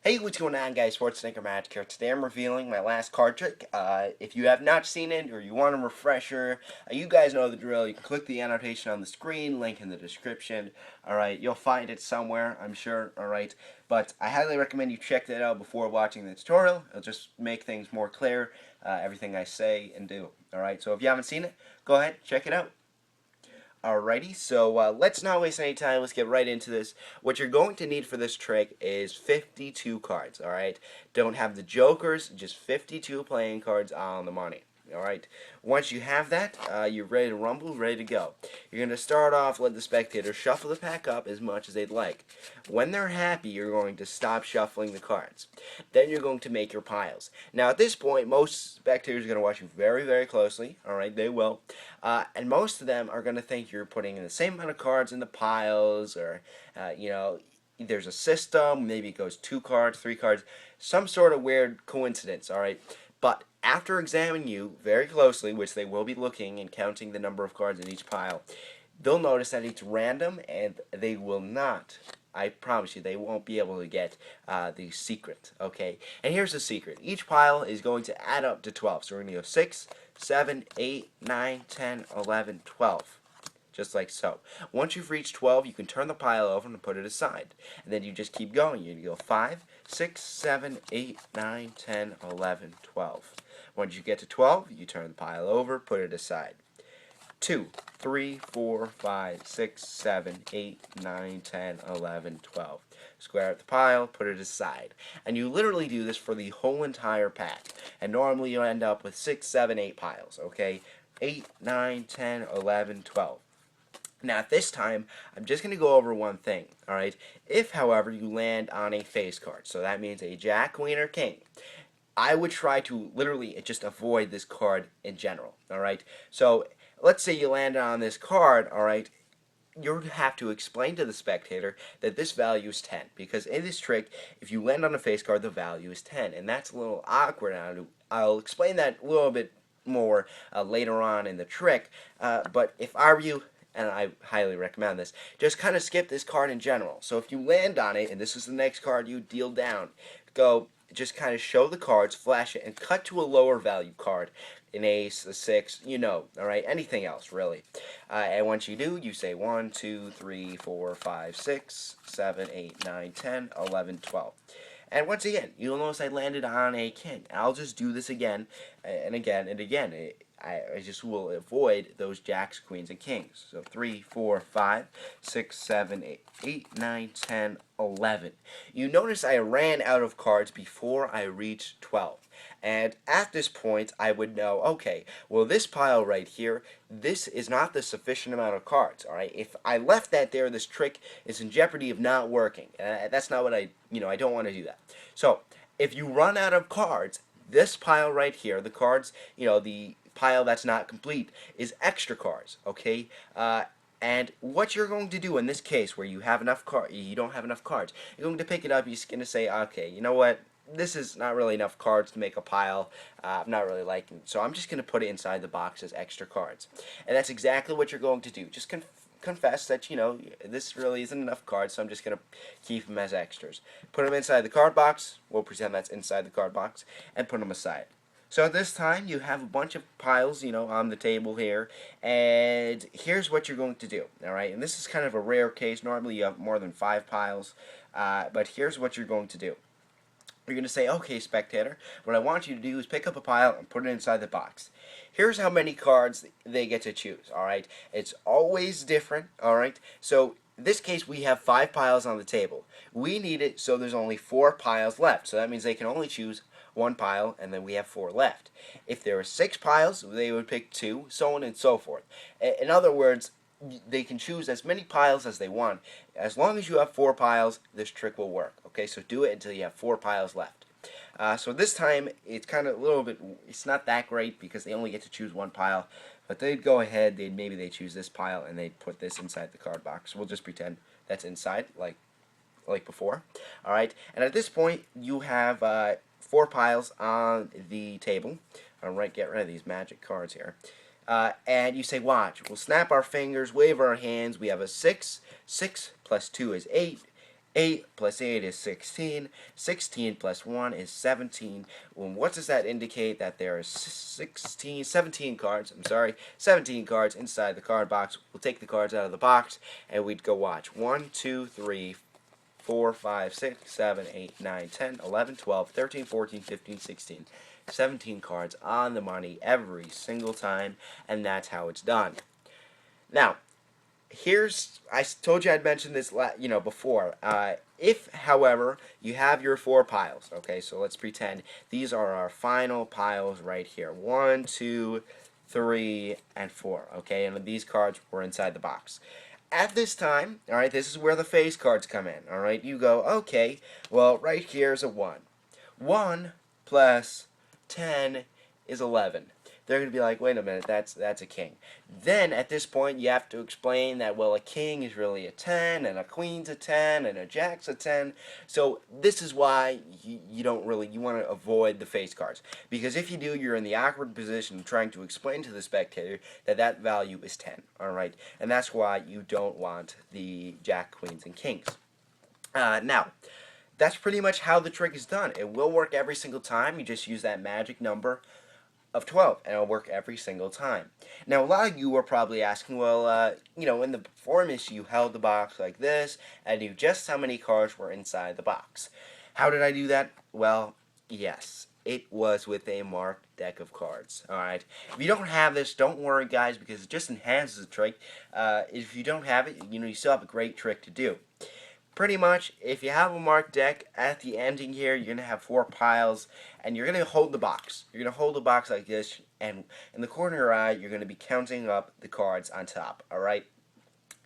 Hey, what's going on, guys? Schwarzeneggermagic here. Today I'm revealing my last card trick. If you have not seen it or you want a refresher, you guys know the drill. You can click the annotation on the screen, link in the description. Alright, you'll find it somewhere, I'm sure. Alright, but I highly recommend you check that out before watching the tutorial. It'll just make things more clear, everything I say and do. Alright, so if you haven't seen it, go ahead, check it out. Alrighty, so let's not waste any time. Let's get right into this. What you're going to need for this trick is 52 cards, alright? Don't have the jokers, just 52 playing cards on the money. Alright, once you have that, you're ready to rumble, ready to go. You're going to start off, let the spectators shuffle the pack up as much as they'd like. When they're happy, you're going to stop shuffling the cards. Then you're going to make your piles. Now at this point, most spectators are going to watch you very, very closely. Alright, they will. And most of them are going to think you're putting in the same amount of cards in the piles, or, there's a system, maybe it goes 2 cards, 3 cards, some sort of weird coincidence, alright? But after examining you very closely, which they will be looking and counting the number of cards in each pile, they'll notice that it's random and they will not, I promise you, they won't be able to get the secret, okay? And here's the secret. Each pile is going to add up to 12. So we're going to go 6, 7, 8, 9, 10, 11, 12. Just like so. Once you've reached 12, you can turn the pile over and put it aside. And then you just keep going. You go 5, 6, 7, 8, 9, 10, 11, 12. Once you get to 12, you turn the pile over, put it aside. 2, 3, 4, 5, 6, 7, 8, 9, 10, 11, 12. Square up the pile, put it aside. And you literally do this for the whole entire pack. And normally you end up with 6, 7, 8 piles, okay? 8, 9, 10, 11, 12. Now at this time, I'm just going to go over one thing, alright? If, however, you land on a face card, so that means a jack, queen, or king, I would try to literally just avoid this card in general, alright? So let's say you landed on this card, alright? You have to explain to the spectator that this value is 10, because in this trick, if you land on a face card, the value is 10, and that's a little awkward. I'll explain that a little bit more later on in the trick, but if I were you, and I highly recommend this, just kind of skip this card in general. So if you land on it, and this is the next card you deal down, go just kind of show the cards, flash it, and cut to a lower value card. An ace, a 6, alright, anything else, really. And once you do, you say 1, 2, 3, 4, 5, 6, 7, 8, 9, 10, 11, 12. And once again, you'll notice I landed on a king. I'll just do this again, and again, and again. I just will avoid those jacks, queens, and kings. So 3, 4, 5, 6, 7, 8, 9, 10, 11. You notice I ran out of cards before I reached 12. And at this point, I would know, okay, well, this pile right here, this is not the sufficient amount of cards, all right? If I left that there, this trick is in jeopardy of not working. That's not what I don't want to do that. So if you run out of cards, this pile right here, the cards, the pile that's not complete, is extra cards, okay? And what you're going to do in this case, where you have enough you don't have enough cards, you're going to pick it up. You're going to say, okay, you know what? This is not really enough cards to make a pile. I'm not really liking it, so I'm just going to put it inside the box as extra cards. And that's exactly what you're going to do. Just confess that, this really isn't enough cards, so I'm just going to keep them as extras. Put them inside the card box. We'll pretend that's inside the card box, and put them aside. So at this time, you have a bunch of piles, on the table here, and here's what you're going to do, alright? And this is kind of a rare case. Normally you have more than 5 piles, but here's what you're going to do. You're going to say, okay, spectator, what I want you to do is pick up a pile and put it inside the box. Here's how many cards they get to choose, alright? It's always different, alright? So in this case, we have 5 piles on the table. We need it so there's only 4 piles left. So that means they can only choose 1 pile, and then we have 4 left. If there were 6 piles, they would pick 2, so on and so forth. In other words, they can choose as many piles as they want. As long as you have 4 piles, this trick will work. Okay, so do it until you have 4 piles left. So this time, it's kind of a little bit, it's not that great because they only get to choose 1 pile. But they'd go ahead, maybe they choose this pile and they'd put this inside the card box. We'll just pretend that's inside, like before. Alright, and at this point, you have 4 piles on the table. Alright, get rid of these magic cards here. And you say, watch, we'll snap our fingers, wave our hands. We have a 6. 6 plus 2 is 8. 8 plus 8 is 16. 16 plus 1 is 17. Well, what does that indicate? That there are 17 cards, 17 cards inside the card box. We'll take the cards out of the box, and we'd go watch. 1, 2, 3, 4, 5, 6, 7, 8, 9, 10, 11, 12, 13, 14, 15, 16. 17 cards on the money every single time, and that's how it's done. Now, I told you I'd mentioned this before. If, however, you have your 4 piles, okay, so let's pretend these are our final piles right here. 1, 2, 3, and 4, okay, and these cards were inside the box. At this time, alright, this is where the face cards come in, alright, you go, okay, well, right here's a 1. 1 plus 10 is 11. They're going to be like, wait a minute, that's a king. Then, at this point, you have to explain that, well, a king is really a 10, and a queen's a 10, and a jack's a 10. So, this is why you want to avoid the face cards. Because if you do, you're in the awkward position of trying to explain to the spectator that value is 10, alright? And that's why you don't want the jack, queens, and kings. Now, that's pretty much how the trick is done. It will work every single time. You just use that magic number of 12, and it'll work every single time. Now, a lot of you are probably asking, well, in the performance, you held the box like this, and knew just how many cards were inside the box. How did I do that? Well, yes, it was with a marked deck of cards, alright? If you don't have this, don't worry, guys, because it just enhances the trick. If you don't have it, you still have a great trick to do. Pretty much, if you have a marked deck, at the ending here, you're going to have 4 piles, and you're going to hold the box. You're going to hold the box like this, and in the corner of your eye, you're going to be counting up the cards on top, alright?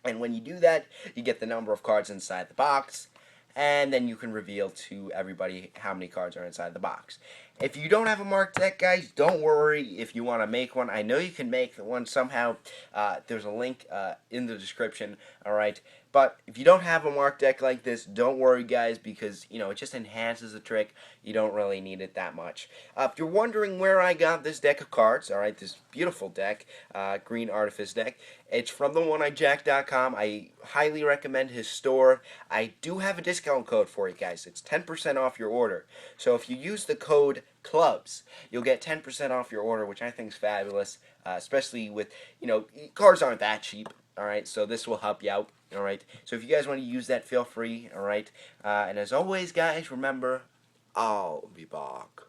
And when you do that, you get the number of cards inside the box, and then you can reveal to everybody how many cards are inside the box. If you don't have a marked deck, guys, don't worry if you want to make one. I know you can make one somehow. There's a link in the description, alright? But if you don't have a marked deck like this, don't worry, guys, because, it just enhances the trick. You don't really need it that much. If you're wondering where I got this deck of cards, alright, this beautiful deck, Green Artifice deck, it's from the oneeyejack.com. I highly recommend his store. I do have a discount code for you guys. It's 10% off your order. So if you use the code clubs, you'll get 10% off your order, which I think is fabulous, especially with, cards aren't that cheap, alright, so this will help you out, alright, so if you guys want to use that, feel free, alright, and as always, guys, remember, I'll be back.